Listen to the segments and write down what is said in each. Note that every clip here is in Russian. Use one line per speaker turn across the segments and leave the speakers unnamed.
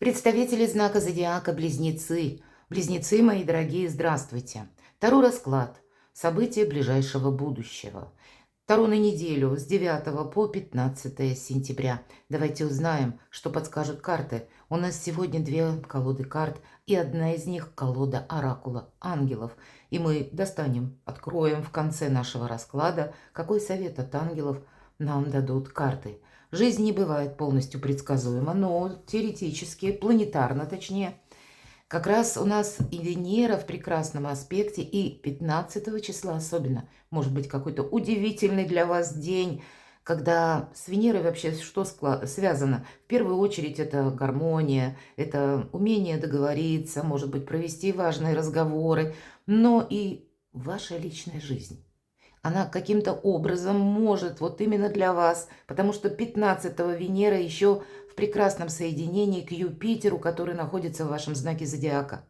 Представители знака зодиака Близнецы. Близнецы, мои дорогие, здравствуйте. Таро расклад. События ближайшего будущего. Таро на неделю с 9 по 15 сентября. Давайте узнаем, что подскажут карты. У нас сегодня две колоды карт, и одна из них колода оракула ангелов. И мы достанем, откроем в конце нашего расклада, какой совет от ангелов нам дадут карты. Жизнь не бывает полностью предсказуема, но теоретически, планетарно точнее. Как раз у нас и Венера в прекрасном аспекте, и 15 числа особенно. Может быть, какой-то удивительный для вас день, когда с Венерой вообще что связано? В первую очередь это гармония, это умение договориться, может быть, провести важные разговоры, но и ваша личная жизнь. Она каким-то образом может вот именно для вас, потому что 15-го Венера еще в прекрасном соединении к Юпитеру, который находится в вашем знаке зодиака.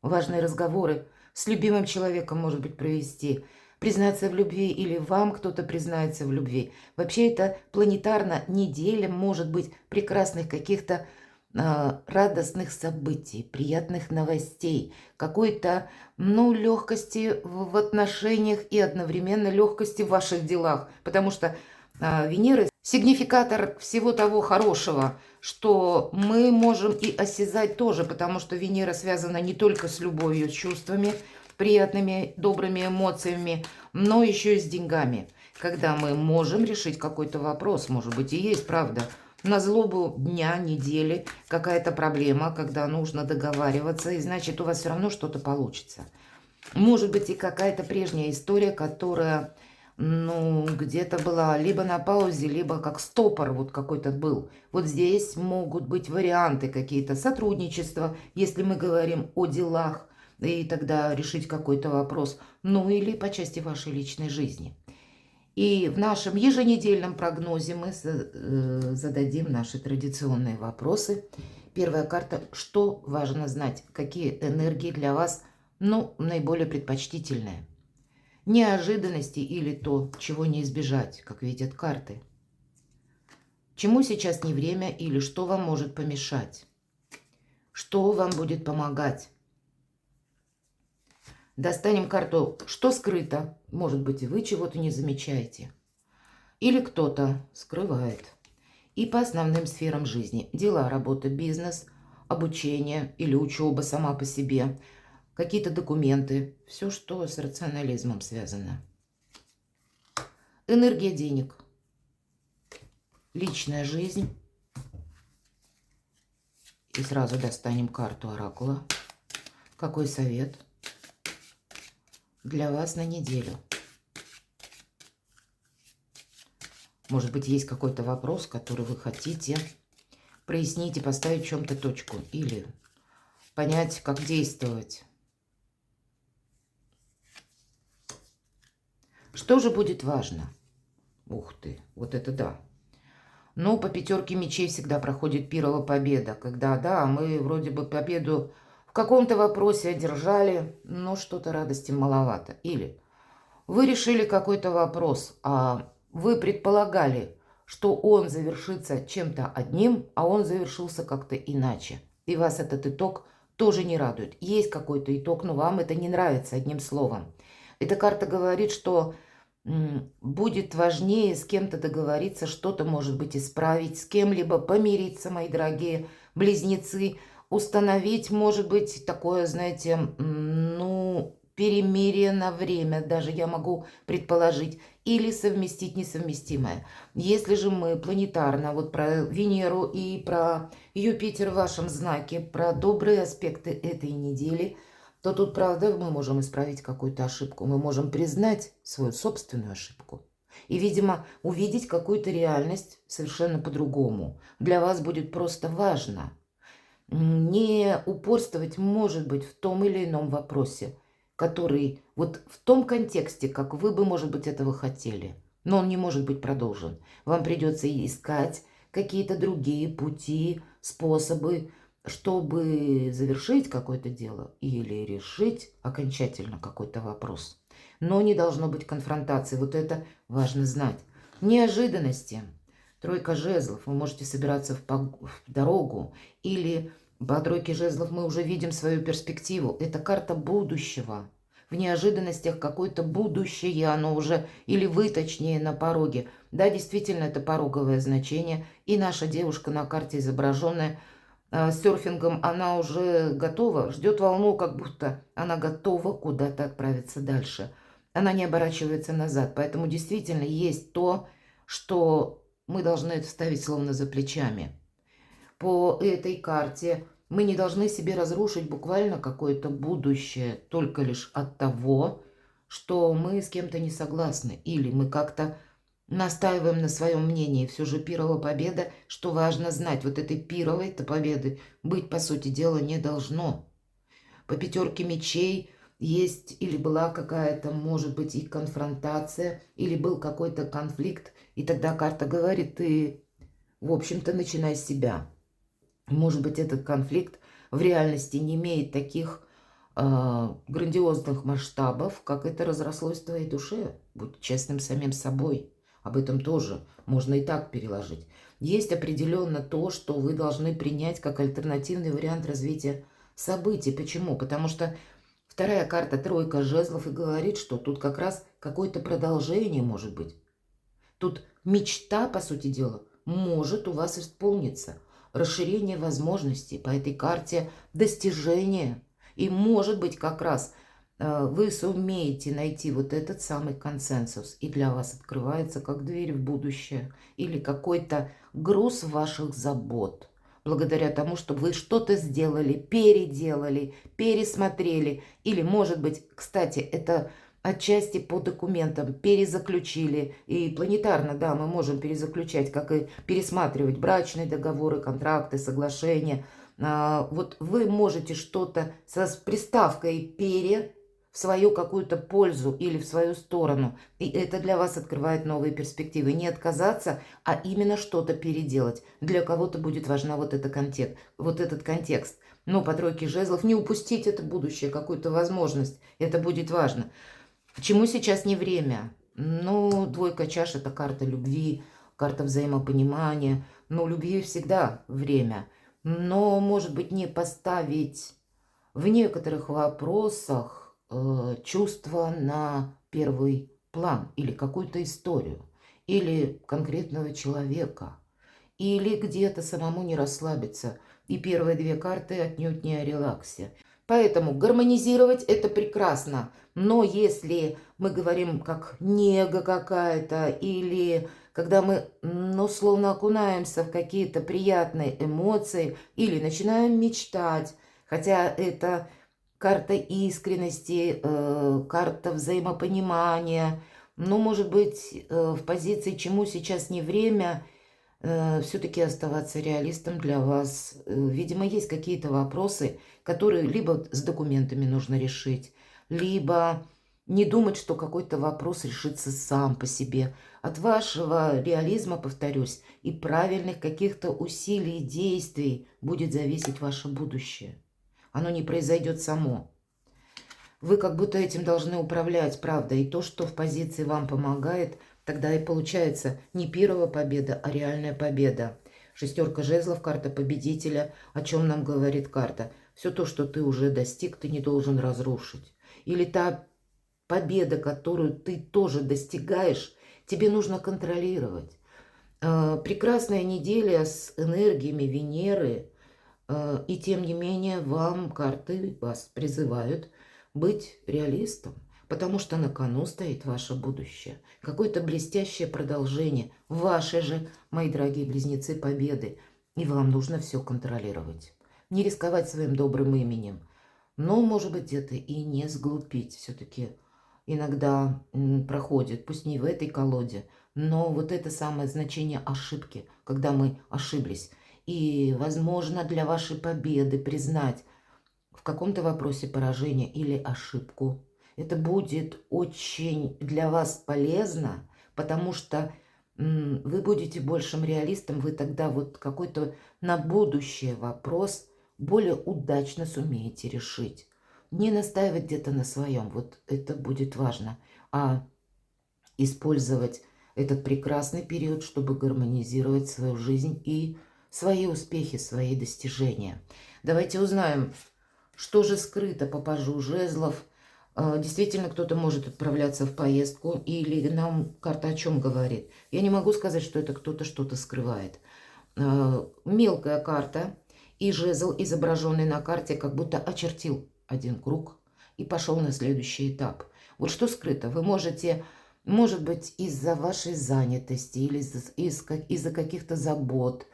Важные разговоры с любимым человеком, может быть, провести, признаться в любви или вам кто-то признается в любви. Вообще это планетарно неделя может быть прекрасных каких-то радостных событий, приятных новостей, какой-то, легкости в отношениях и одновременно легкости в ваших делах. Потому что Венера – сигнификатор всего того хорошего, что мы можем и осязать тоже, потому что Венера связана не только с любовью, с чувствами, приятными, добрыми эмоциями, но еще и с деньгами. Когда мы можем решить какой-то вопрос, может быть, и есть, правда, на злобу дня, недели, какая-то проблема, когда нужно договариваться, и значит, у вас все равно что-то получится. Может быть, и какая-то прежняя история, которая, где-то была либо на паузе, либо как стопор вот какой-то был. Вот здесь могут быть варианты какие-то сотрудничества, если мы говорим о делах, и тогда решить какой-то вопрос, или по части вашей личной жизни. И в нашем еженедельном прогнозе мы зададим наши традиционные вопросы. Первая карта. Что важно знать? Какие энергии для вас, наиболее предпочтительные? Неожиданности или то, чего не избежать, как видят карты? Чему сейчас не время или что вам может помешать? Что вам будет помогать? Достанем карту «Что скрыто?» Может быть, и вы чего-то не замечаете. Или кто-то скрывает. И по основным сферам жизни. Дела, работа, бизнес, обучение или учеба сама по себе. Какие-то документы. Все, что с рационализмом связано. Энергия денег. Личная жизнь. И сразу достанем карту оракула. Какой совет для вас на неделю? Может быть, есть какой-то вопрос, который вы хотите прояснить и поставить в чем-то точку. Или понять, как действовать. Что же будет важно? Ух ты, вот это да. По пятерке мечей всегда проходит пирова победа. Когда, да, мы вроде бы победу в каком-то вопросе одержали, но что-то радости маловато. Или вы решили какой-то вопрос, а вы предполагали, что он завершится чем-то одним, а он завершился как-то иначе. И вас этот итог тоже не радует. Есть какой-то итог, но вам это не нравится, одним словом. Эта карта говорит, что будет важнее с кем-то договориться, что-то, может быть, исправить, с кем-либо помириться, мои дорогие близнецы, установить, может быть, такое, знаете, перемирие на время, даже я могу предположить, или совместить несовместимое. Если же мы планетарно, вот про Венеру и про Юпитер в вашем знаке, про добрые аспекты этой недели, то тут, правда, мы можем исправить какую-то ошибку, мы можем признать свою собственную ошибку. И, видимо, увидеть какую-то реальность совершенно по-другому. Для вас будет просто важно не упорствовать, может быть, в том или ином вопросе, который вот в том контексте, как вы бы, может быть, этого хотели. Но он не может быть продолжен. Вам придется искать какие-то другие пути, способы, чтобы завершить какое-то дело или решить окончательно какой-то вопрос. Но не должно быть конфронтации. Вот это важно знать. Неожиданности. Тройка жезлов, вы можете собираться в дорогу, или по тройке жезлов мы уже видим свою перспективу. Это карта будущего. В неожиданностях какое-то будущее, оно уже, или вы, точнее, на пороге. Да, действительно, это пороговое значение. И наша девушка на карте изображенная с серфингом, она уже готова, ждет волну, как будто она готова куда-то отправиться дальше. Она не оборачивается назад. Поэтому действительно есть то, что мы должны это ставить словно за плечами. По этой карте мы не должны себе разрушить буквально какое-то будущее только лишь от того, что мы с кем-то не согласны. Или мы как-то настаиваем на своем мнении. Все же Пирова победа, что важно знать. Вот этой Пировой-то победы быть, по сути дела, не должно. По пятерке мечей есть или была какая-то, может быть, и конфронтация, или был какой-то конфликт. И тогда карта говорит, ты, в общем-то, начинай с себя. Может быть, этот конфликт в реальности не имеет таких грандиозных масштабов, как это разрослось в твоей душе. Будь честным самим собой. Об этом тоже можно и так переложить. Есть определенно то, что вы должны принять как альтернативный вариант развития событий. Почему? Потому что вторая карта, тройка жезлов, и говорит, что тут как раз какое-то продолжение может быть. Тут мечта, по сути дела, может у вас исполниться. Расширение возможностей по этой карте, достижение. И может быть как раз вы сумеете найти вот этот самый консенсус. И для вас открывается как дверь в будущее. Или какой-то груз ваших забот. Благодаря тому, что вы что-то сделали, переделали, пересмотрели. Или, может быть, кстати, это отчасти по документам перезаключили. И планетарно, да, мы можем перезаключать, как и пересматривать брачные договоры, контракты, соглашения. Вот вы можете что-то с приставкой «пере» в свою какую-то пользу или в свою сторону. И это для вас открывает новые перспективы. Не отказаться, а именно что-то переделать. Для кого-то будет важна вот этот контекст. Но по тройке жезлов не упустить это будущее, какую-то возможность. Это будет важно. Чему сейчас не время? Ну, двойка чаш – это карта любви, карта взаимопонимания. Ну, любви всегда время. Но, может быть, не поставить в некоторых вопросах чувства на первый план. Или какую-то историю. Или конкретного человека. Или где-то самому не расслабиться. И первые две карты отнюдь не о релаксе. Поэтому гармонизировать это прекрасно. Но если мы говорим как нега какая-то, или когда мы, ну, словно окунаемся в какие-то приятные эмоции, или начинаем мечтать, хотя это карта искренности, карта взаимопонимания, но, может быть, в позиции «чему сейчас не время», все-таки оставаться реалистом для вас. Видимо, есть какие-то вопросы, которые либо с документами нужно решить, либо не думать, что какой-то вопрос решится сам по себе. От вашего реализма, повторюсь, и правильных каких-то усилий и действий будет зависеть ваше будущее. Оно не произойдет само. Вы как будто этим должны управлять, правда. И то, что в позиции вам помогает, тогда и получается не первая победа, а реальная победа. Шестерка жезлов, карта победителя. О чем нам говорит карта? Все то, что ты уже достиг, ты не должен разрушить. Или та победа, которую ты тоже достигаешь, тебе нужно контролировать. Прекрасная неделя с энергиями Венеры. И тем не менее карты вас призывают быть реалистом, потому что на кону стоит ваше будущее. Какое-то блестящее продолжение вашей же, мои дорогие близнецы, победы. И вам нужно все контролировать. Не рисковать своим добрым именем. Но, может быть, где-то и не сглупить. Все-таки иногда проходит, пусть не в этой колоде, но вот это самое значение ошибки, когда мы ошиблись. И, возможно, для вашей победы признать в каком-то вопросе поражение или ошибку. Это будет очень для вас полезно, потому что вы будете большим реалистом, вы тогда вот какой-то на будущее вопрос более удачно сумеете решить. Не настаивать где-то на своем, вот это будет важно, а использовать этот прекрасный период, чтобы гармонизировать свою жизнь и свои успехи, свои достижения. Давайте узнаем, что же скрыто по пажу жезлов. Действительно, кто-то может отправляться в поездку, или нам карта о чем говорит. Я не могу сказать, что это кто-то что-то скрывает. Мелкая карта, и жезл, изображенный на карте, как будто очертил один круг и пошел на следующий этап. Вот что скрыто. Вы можете, может быть, из-за вашей занятости или из-за каких-то забот,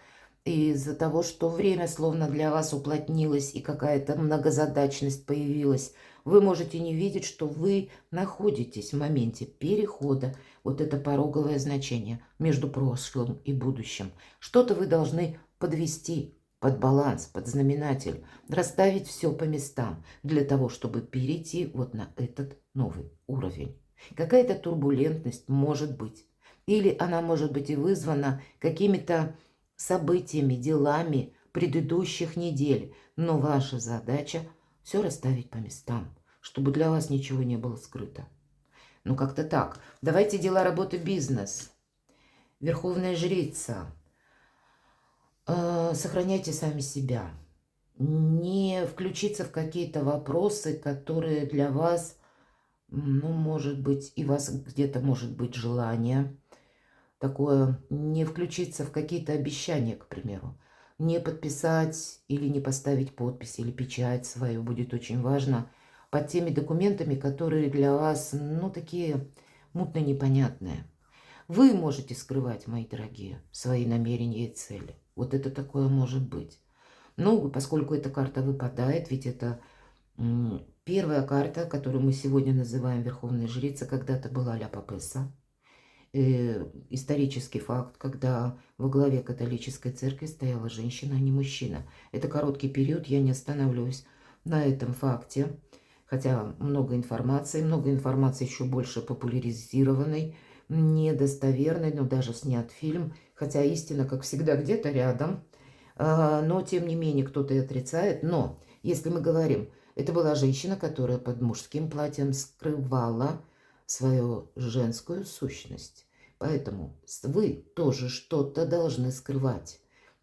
из-за того, что время словно для вас уплотнилось и какая-то многозадачность появилась, вы можете не видеть, что вы находитесь в моменте перехода. Вот это пороговое значение между прошлым и будущим. Что-то вы должны подвести под баланс, под знаменатель, расставить все по местам для того, чтобы перейти вот на этот новый уровень. Какая-то турбулентность может быть. Или она может быть и вызвана какими-то событиями, делами предыдущих недель. Но ваша задача все расставить по местам, чтобы для вас ничего не было скрыто. Ну, как-то так. Давайте дела, работы, бизнес. Верховная жрица. Сохраняйте сами себя. Не включиться в какие-то вопросы, которые для вас, ну, может быть, и вас где-то может быть желание такое, не включиться в какие-то обещания, к примеру. Не подписать или не поставить подпись или печать свою будет очень важно под теми документами, которые для вас, ну, такие мутно непонятные. Вы можете скрывать, мои дорогие, свои намерения и цели. Вот это такое может быть. Ну, поскольку эта карта выпадает, ведь это первая карта, которую мы сегодня называем Верховная Жрица, когда-то была Ля Папесса. Исторический факт, когда во главе католической церкви стояла женщина, а не мужчина. Это короткий период, я не останавливаюсь на этом факте. Хотя много информации еще больше популяризированной, недостоверной, но даже снят фильм. Хотя истина, как всегда, где-то рядом. Но, тем не менее, кто-то и отрицает. Но, если мы говорим, это была женщина, которая под мужским платьем скрывала свою женскую сущность. Поэтому вы тоже что-то должны скрывать.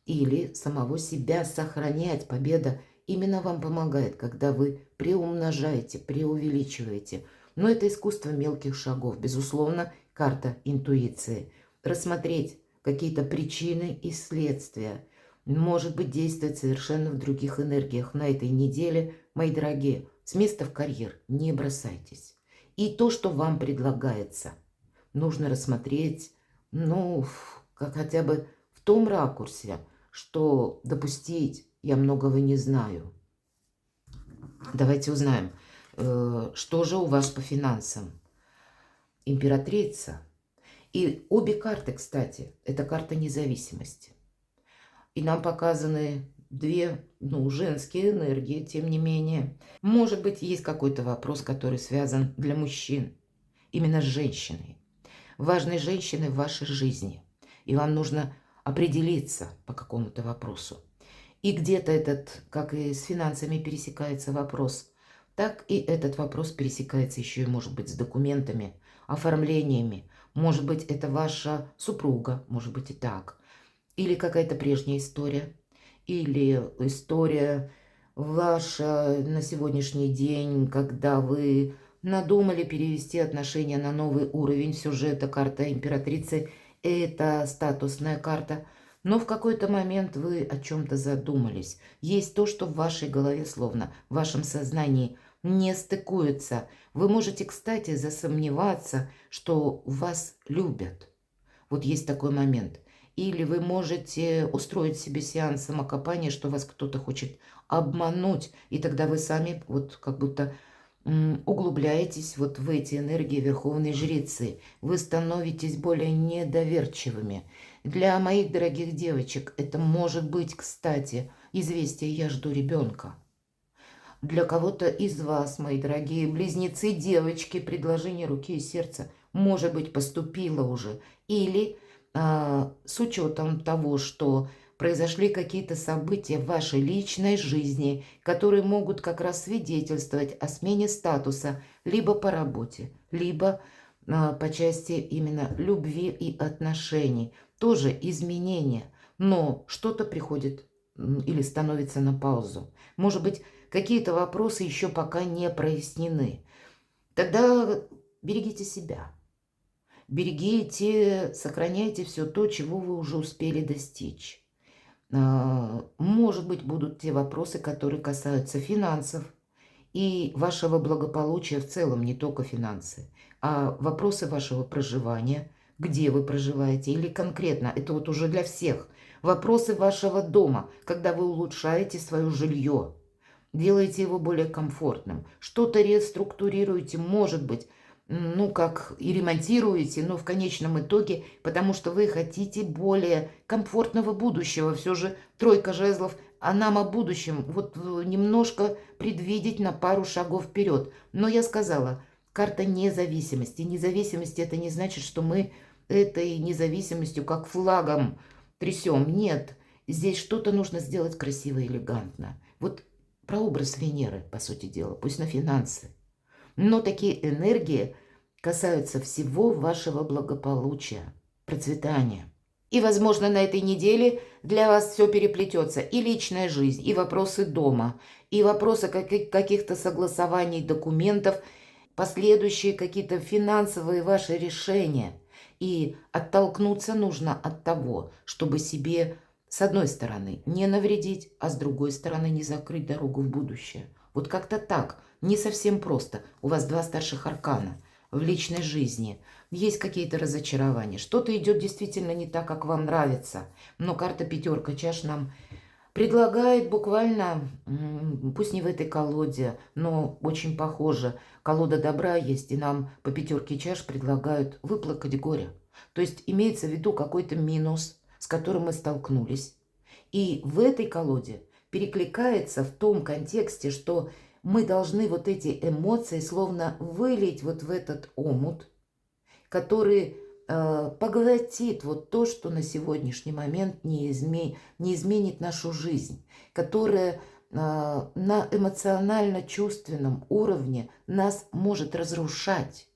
Или самого себя сохранять. Победа именно вам помогает, когда вы преумножаете, преувеличиваете. Но это искусство мелких шагов. Безусловно, карта интуиции. Рассмотреть какие-то причины и следствия. Может быть, действовать совершенно в других энергиях. На этой неделе, мои дорогие, с места в карьер не бросайтесь. И то, что вам предлагается, нужно рассмотреть, ну, как хотя бы в том ракурсе, что допустить я многого не знаю. Давайте узнаем, что же у вас по финансам. Императрица. И обе карты, кстати, это карта независимости. И нам показаны две, ну, женские энергии, тем не менее. Может быть, есть какой-то вопрос, который связан для мужчин, именно с женщиной. Важной женщиной в вашей жизни. И вам нужно определиться по какому-то вопросу. И где-то этот, как и с финансами пересекается вопрос, так и этот вопрос пересекается еще и, может быть, с документами, оформлениями. Может быть, это ваша супруга, может быть и так. Или какая-то прежняя история. Или история ваша на сегодняшний день, когда вы надумали перевести отношения на новый уровень. Все же эта карта императрицы, это статусная карта. Но в какой-то момент вы о чем-то задумались. Есть то, что в вашей голове, словно в вашем сознании, не стыкуется. Вы можете, кстати, засомневаться, что вас любят. Вот есть такой момент. Или вы можете устроить себе сеанс самокопания, что вас кто-то хочет обмануть. И тогда вы сами вот как будто углубляетесь вот в эти энергии Верховной Жрицы. Вы становитесь более недоверчивыми. Для моих дорогих девочек это может быть, кстати, известие «я жду ребенка». Для кого-то из вас, мои дорогие близнецы, девочки, предложение руки и сердца, может быть, поступило уже. Или с учетом того, что произошли какие-то события в вашей личной жизни, которые могут как раз свидетельствовать о смене статуса либо по работе, либо по части именно любви и отношений. Тоже изменения, но что-то приходит или становится на паузу. Может быть, какие-то вопросы еще пока не прояснены. Тогда берегите себя. Берегите, сохраняйте все то, чего вы уже успели достичь. Может быть, будут те вопросы, которые касаются финансов и вашего благополучия в целом, не только финансы, а вопросы вашего проживания, где вы проживаете, или конкретно, это вот уже для всех, вопросы вашего дома, когда вы улучшаете свое жилье, делаете его более комфортным, что-то реструктурируете, может быть, ну, как и ремонтируете, но в конечном итоге, потому что вы хотите более комфортного будущего. Все же тройка жезлов, а нам о будущем вот немножко предвидеть на пару шагов вперед. Но я сказала, карта независимости. Независимость это не значит, что мы этой независимостью как флагом трясем. Нет, здесь что-то нужно сделать красиво и элегантно. Вот прообраз Венеры, по сути дела, пусть на финансы. Но такие энергии касаются всего вашего благополучия, процветания. И, возможно, на этой неделе для вас все переплетется. И личная жизнь, и вопросы дома, и вопросы каких-то согласований документов, последующие какие-то финансовые ваши решения. И оттолкнуться нужно от того, чтобы себе, с одной стороны, не навредить, а с другой стороны, не закрыть дорогу в будущее. Вот как-то так. Не совсем просто. У вас 2 старших аркана в личной жизни. Есть какие-то разочарования. Что-то идет действительно не так, как вам нравится. Но карта 5 чаш нам предлагает буквально, пусть не в этой колоде, но очень похоже. Колода добра есть, и нам по 5 чаш предлагают выплакать горе. То есть имеется в виду какой-то минус, с которым мы столкнулись. И в этой колоде перекликается в том контексте, что мы должны вот эти эмоции словно вылить вот в этот омут, который поглотит вот то, что на сегодняшний момент не изменит нашу жизнь, которая на эмоционально-чувственном уровне нас может разрушать.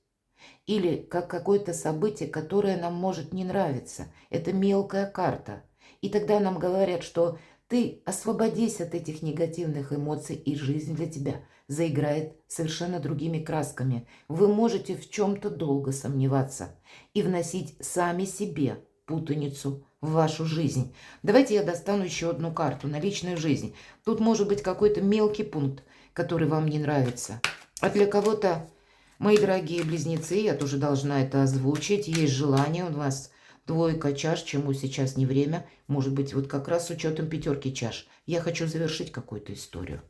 Или как какое-то событие, которое нам может не нравиться. Это мелкая карта. И тогда нам говорят, что ты освободись от этих негативных эмоций, и жизнь для тебя заиграет совершенно другими красками. Вы можете в чем-то долго сомневаться и вносить сами себе путаницу в вашу жизнь. Давайте я достану еще одну карту на личную жизнь. Тут может быть какой-то мелкий пункт, который вам не нравится. А для кого-то, мои дорогие близнецы, я тоже должна это озвучить, есть желание у вас... 2 чаш, чему сейчас не время. Может быть, вот как раз с учетом 5 чаш. Я хочу завершить какую-то историю.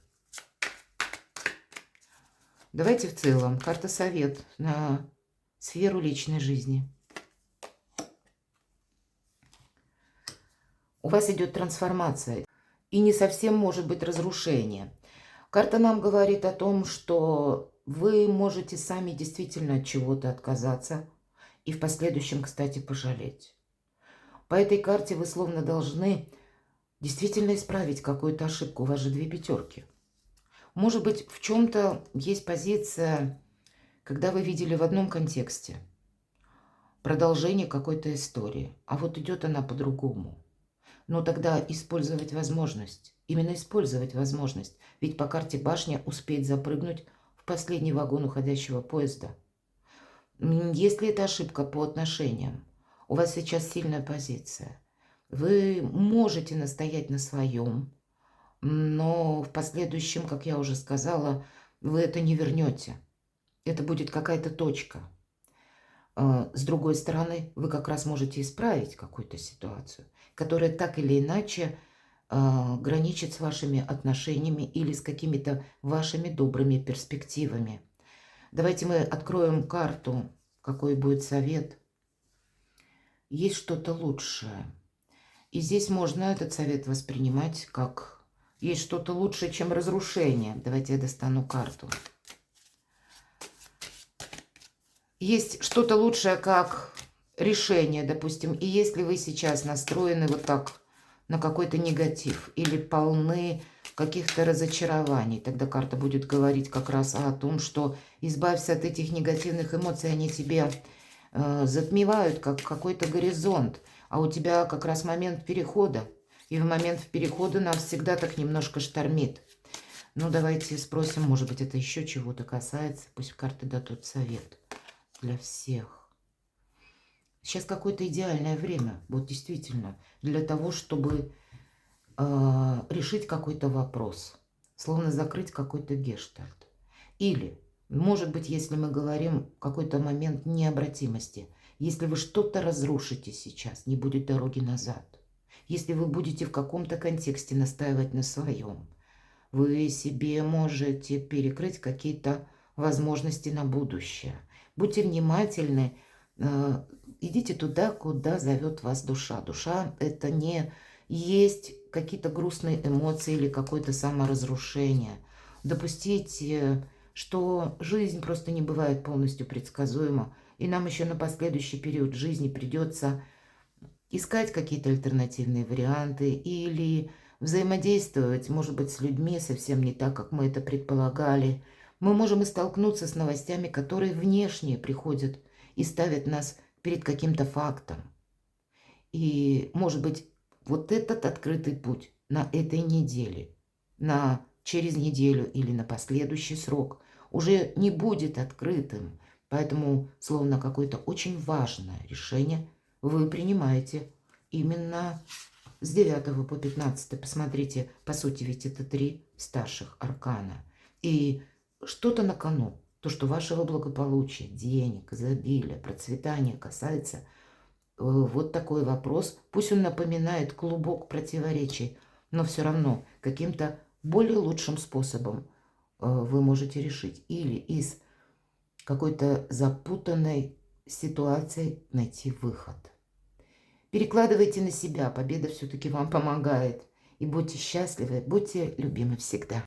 Давайте в целом. Карта совет на сферу личной жизни. У вас идет трансформация. И не совсем может быть разрушение. Карта нам говорит о том, что вы можете сами действительно от чего-то отказаться. И в последующем, кстати, пожалеть. По этой карте вы словно должны действительно исправить какую-то ошибку. У вас же 2 пятерки. Может быть, в чем-то есть позиция, когда вы видели в одном контексте продолжение какой-то истории, а вот идет она по-другому. Но тогда использовать возможность, именно использовать возможность. Ведь по карте башня успеть запрыгнуть в последний вагон уходящего поезда. Если это ошибка по отношениям, у вас сейчас сильная позиция. Вы можете настоять на своем, но в последующем, как я уже сказала, вы это не вернете. Это будет какая-то точка. С другой стороны, вы как раз можете исправить какую-то ситуацию, которая так или иначе граничит с вашими отношениями или с какими-то вашими добрыми перспективами. Давайте мы откроем карту, какой будет совет. Есть что-то лучшее. И здесь можно этот совет воспринимать как есть что-то лучшее, чем разрушение. Давайте я достану карту. Есть что-то лучшее, как решение, допустим. И если вы сейчас настроены вот так на какой-то негатив или полны каких-то разочарований. Тогда карта будет говорить как раз о том, что избавься от этих негативных эмоций, они тебе затмевают как какой-то горизонт. А у тебя как раз момент перехода. И в момент перехода нас всегда так немножко штормит. Ну, давайте спросим, может быть, это еще чего-то касается. Пусть карты дадут совет для всех. Сейчас какое-то идеальное время, вот действительно, для того, чтобы решить какой-то вопрос, словно закрыть какой-то гештальт. Или, может быть, если мы говорим какой-то момент необратимости, если вы что-то разрушите сейчас, не будет дороги назад. Если вы будете в каком-то контексте настаивать на своем, вы себе можете перекрыть какие-то возможности на будущее. Будьте внимательны, идите туда, куда зовет вас душа. Душа – это не есть какие-то грустные эмоции или какое-то саморазрушение. Допустите, что жизнь просто не бывает полностью предсказуема, и нам еще на последующий период жизни придется искать какие-то альтернативные варианты или взаимодействовать, может быть, с людьми совсем не так, как мы это предполагали. Мы можем и столкнуться с новостями, которые внешне приходят и ставят нас перед каким-то фактом. И, может быть, вот этот открытый путь на этой неделе, через неделю или на последующий срок уже не будет открытым. Поэтому, словно какое-то очень важное решение вы принимаете именно с 9 по 15. Посмотрите, по сути, ведь это 3 старших аркана. И что-то на кону, то, что вашего благополучия, денег, изобилия, процветания касается, вот такой вопрос. Пусть он напоминает клубок противоречий, но все равно каким-то более лучшим способом вы можете решить. Или из какой-то запутанной ситуации найти выход. Перекладывайте на себя, победа все-таки вам помогает. И будьте счастливы, будьте любимы всегда.